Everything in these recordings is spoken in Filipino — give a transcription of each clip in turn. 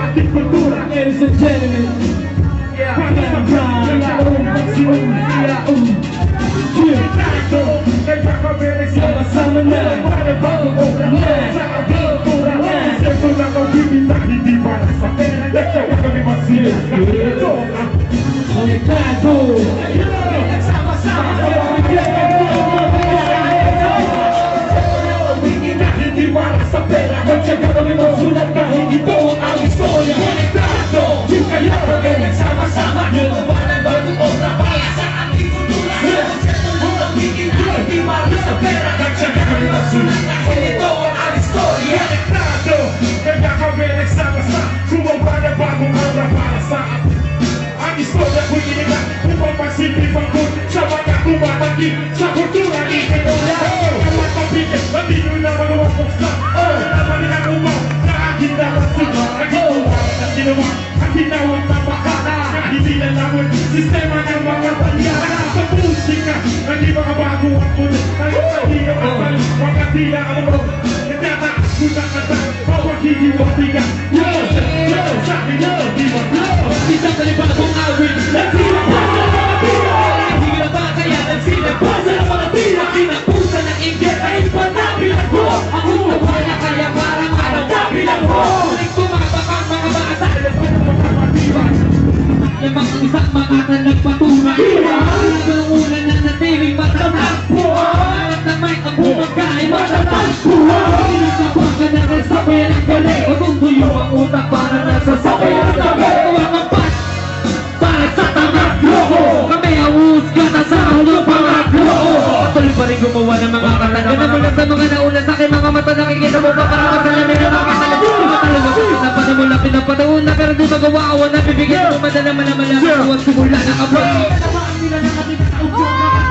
ating kultura. Ladies and gentlemen, sama-sama na bagong oras na sa ating kultura. Konsepto na kaulitin na hindi para sa pera. Ikaw ang kami masilis na ito ang konektado. Sama-sama hindi para sa pera. Magtsaga kami magsulat kahit ito ang istorya. Konektado, yung kaya kami nagsama-sama. Gumawa ng bagong obra para sa ating kultura. Hindi para sa pera. Magtsaga kami magsulat kahit ito ang istorya. Konektado, kaya kami nagsama-sama. Gumawa ng bagong obra para sa ang istorya. Kung inilang upang magsipipagod sa mga kumatanggi sa kultura ni Pinola. Kamat mabigay, hindi nyo na magawa buksa. Naman nilang umaw na aking dapat sila. Naginawa at ginawa ang tinawag na bakana. Hindi na naman sistema ng mga palyara. Sa musika, hindi mga bago ang pulit. Ngayon sa hindi ka magbalik, mga tila ang mo. Nagtataas ko na kata, bawag hihiwatiga. Yo, sa akin yo, di ba? Isang kalibagong awit, nagsilang pa sa mga tila. Hindi na ba kaya nagsilang pa sa mga tila. Kinapusa ng inggit ay panabilang ko. Ang gusto na kaya parang araw na bilang ko. Ulit kumabak ang mga maasalan ko ng mga matibay. Lamang ang isang mga nagpatunay. Ang ulan na natiling matatagpo. At naman ang bumagay matatagpo. Inisabang ka na rin sa perang galing. O kung tuyo ang utak para nasasabi ang gabi. Tuwang ang pat para sa tangat loko. Kami ang husga na sa ulo pangat loko. Patuloy pa rin gumawa ng mga kata. Ganun mo lang sa mga nauna sa aking mga mata. Nakikita mo pa para magkalamin na mga Napanimula, pinapataon na pero di magawa. Awan na bibigyan mo madala malaman. Huwag simula na kapag Tamaan nila ng ating tao.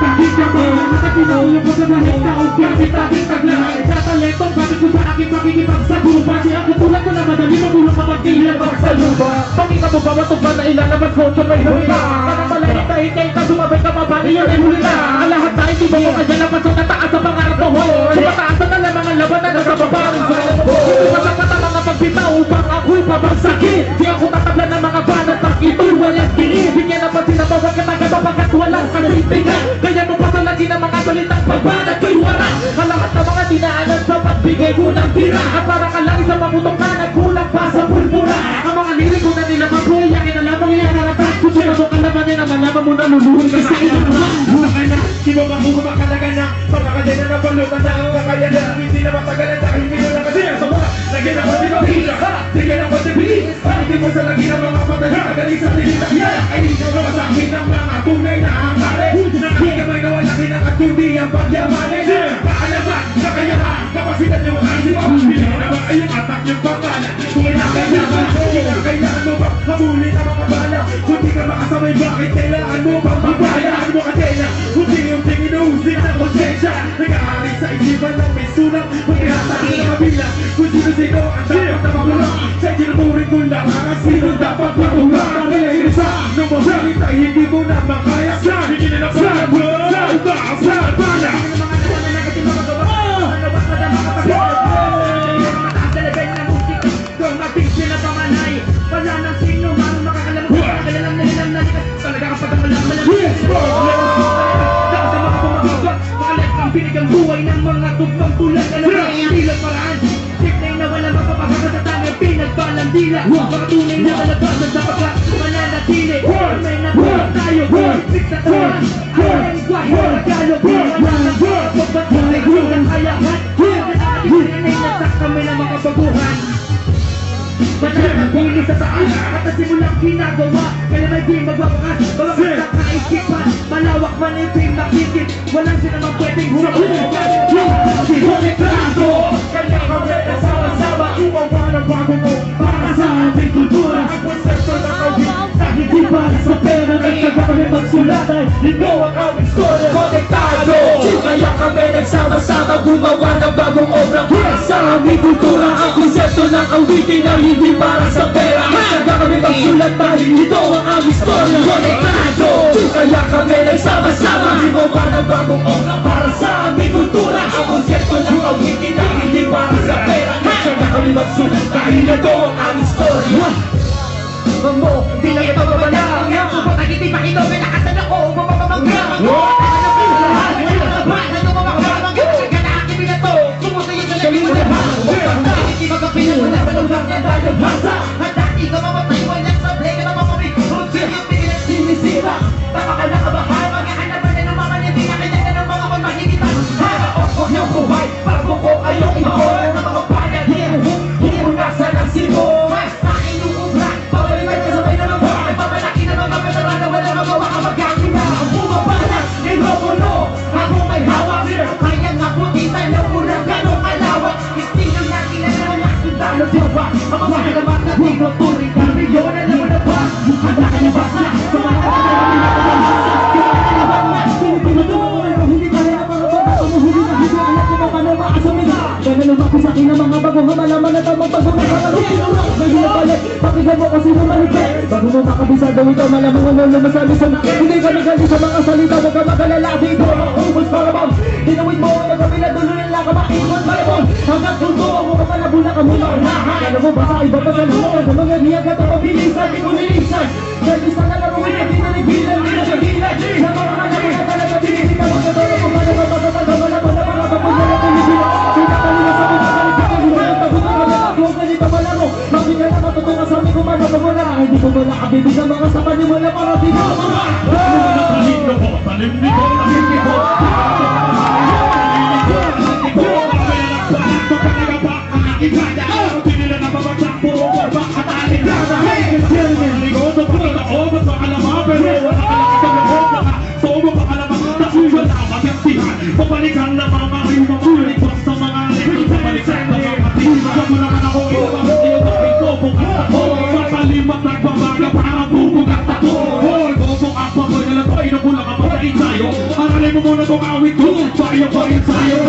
Bakit ka ba? Nakatinaw yung pagkabalik tao. Bakit aking taglahay? Sa talento, bakit ko sa aking pakikipagsagupa? Siya ako tulad ko na madali matulog kapag kilabag sa lupa. Pakita mo ba matog ba na ilalabas ko sa may huli? Para malahit na hintay ka, sumabay ka mabali yun ay huli na. Ang lahat tayo, di ba mo kaya napasok na taas sa pangarap mo? Sumataasan na lang ang labanan na sa babaeng sa hindi pa sapat ang mga pagbitaw upang ako'y pabagsakin. Di ako tatabla ng mga banat pag ito'y walang diin. Bigyan na pa sinabawag ka taga pagkat walang kasintigan. Kaya mo pasalagi ng mga salitang pagbanat ko'y wala. Kalahat ng mga dinaanan sa pagbigay ko ng tira. At para ka lang isang mamutok na nagkulang pa sa pulpura. Ang mga lirik ko na nila mabuhay. Ang inalamang iyanaratas ko siya mo kalaman niya na malaman mo na luluhon ka sa ilang lang. Buhay na, di ba makuha makalaga na. Pagkakadena na balutan na ang kakayanan. Hindi na matagalan dahil hindi na kasi ang sama. Lagyan ako di mabila, tigyan ako di bilis. Hindi mo sa lagi ng mga patay. Tagali sa tinitang yan. Ay di ka masakin ng mga tunay na hangkari. Hindi ka may nawalaki ng at kundi ang pagyamanin. Kaalaman, kakayahan, kapasidad yung asip. Hindi na ba ay yung atak yung pangalan. Kung kinakailangan, kinakailangan mo ba habulin ang mga bala? Kung di ka makasabay, bakit kailangan mo bang mabayaan mo kadena? Kung di yung tingin uusik ng konsensya. Nag-aaring sa isipan ng may sulang. Pagkihatan ng kabilang. Kung sino-sino ang dapat na magulang. Sa tinuturing ko lang ang sino dapat magulang. Pag-iayos sa nung mahulit ay hindi mo na makaya. Hindi na napagod. Saan bala? Wala nang sino man makakalam ko nakakalalam na nilang nalikas talaga kapag ang malaman sa mga pumagawa makalit ang binigang buhay ng mga tugmang tulad alam na hindi lang paraan tiknay na wala mapapakakatatang ang pinagbalang dila mga tunay na malabasan sa pagkat mananatili may nakuha tayo fix na taon ang lingwahe ng Tagalog wala nang pagbatay ko ng kayahan ating sinanay na sa kami ng mga baguhan Mananatili sa taas at nasimulang ginagawa kaya may di magwawakas mga kata kaisipan malawak man yung team nakikit walang sinamang pwedeng humakuhan Konektado kaya kami nasama-sama umawa ng bago mo para sa ating kultura ang konsepto ng kawin na hindi para sa pera nagtaga kami magsulat ay ikaw ang aming story Konektado kaya kami nagsama-sama gumawa ng bagong obra para sa aming kultura ang konsepto ng awitin na hindi para sa pera nagtaga kami magsulat dahil ito ang aming story Konektado kaya kami nagsama-sama gumawa ng bagong obra para sa aming kultura ang konsepto ng awitin na hindi para sa pera nagtaga kami magsulat dahil ito ang aming story istorya Mambo, hindi lang ito mabalang Subot ang hindi makito, may nakatan ako Mamamamangga Hindi magkapilan mo na malubang na tayo basa Handa ikaw mamatay mo lang sa play ka na mamamig Kung sige pigilan sinisira Tama ka na kabahan Mga hanapan na ng mga hindi na kanya na ng mga pagmahigitan Haraos ko niyong buhay Bago ko ayong ihon Na mga panalin Hindi mo nasa ng sibo Aking lukubra Pabalikan ka sabay na mga Pamalaki na mga veteran na wala magawa ka magkakina Ang bumabalas ni Romulo Ako may hawak Kaya nga putitan ng unang ganong alawak Istinong natin na naman Sundalo diba Ang mga naman na dito Turing ka milyon na naman na ba Handa ka na ba sa mga Gana naman ko sa akin ang mga bagong hamalaman at ang magpagong pakinggan mo kasi humalipit bago mo makabisa daw ikaw malamang ang ulo masabi sa hindi ka nagali sa mga salita huwag ka magalala dito ubos para bang dinawid mo ang magkabila dulo nila ka makiwan malabon hanggang tuto ako ka palabula ka mula unahan alam mo ba sa iba pa sa luwan sa mga niyag at ang pabilisan di ko nilisan dahil isa na lang uwi hindi na nagbilan di na siya hilan sa mga malaki na talaga binisi ka magkatoro kung ano ka magkatalo malaman na mga kapagyan na tulisin pinakaliwa sa mga ganito pala mo Makikita na matutungan sa amin kung ano ko wala Hindi ko wala kabibig ang mga sa panimula para di ko Talim na po, talim ni ko, talim ni ko Hindi nila nababagsak puro barbak at ating lasa Ligoto pa kita o, ba't makalama pero wala ka lang itong loob Sobo pa kalamang tasuyan na magagsihan Pabalikan na mga rimang ulit sa mga likod Pabalikan na mga tingin Wag mo naman ako iwan Iyo bakit sobong at ako Papalimat nagbabaga para bubog at ako Hoy, bubog at bagoy na lang ko Inukulang ka pa sa ensayo Aralin mo muna kung awit ko Bayo pa ensayo